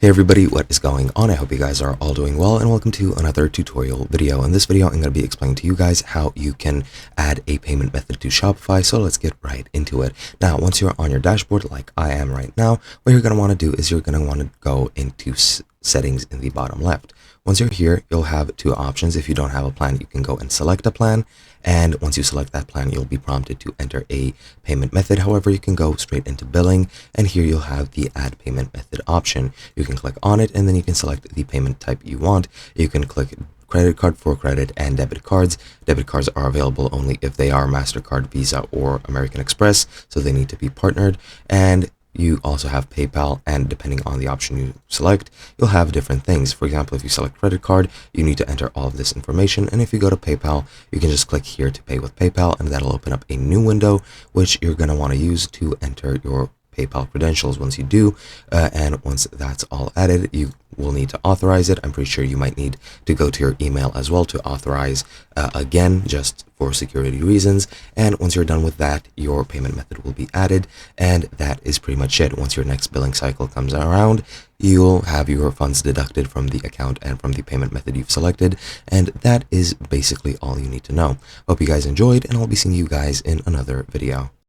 Hey everybody, what is going on? I hope you guys are all doing well, and welcome to another tutorial video. In this video, I'm going to be explaining to you guys how you can add a payment method to Shopify, so let's get right into it. Now, once you're on your dashboard, like I am right now, what you're going to want to do is you're going to want to go into settings in the bottom left. Once you're here, you'll have two options. If you don't have a plan, you can go and select a plan. And once you select that plan, you'll be prompted to enter a payment method. However, you can go straight into billing, and here you'll have the add payment method option. You can click on it, and then you can select the payment type you want. You can click credit card for credit and debit cards. Debit cards are available only if they are MasterCard, Visa, or American Express, so they need to be partnered. And you also have PayPal, and depending on the option you select, you'll have different things. For example, if you select credit card, you need to enter all of this information, and if you go to PayPal, you can just click here to pay with PayPal, and that'll open up a new window, which you're going to want to use to enter your PayPal credentials. Once you do, and once that's all added, you will need to authorize it. I'm pretty sure you might need to go to your email as well to authorize again, just for security reasons. And once you're done with that, your payment method will be added, and that is pretty much it. Once your next billing cycle comes around, you'll have your funds deducted from the account and from the payment method you've selected, and that is basically all you need to know. Hope you guys enjoyed, and I'll be seeing you guys in another video.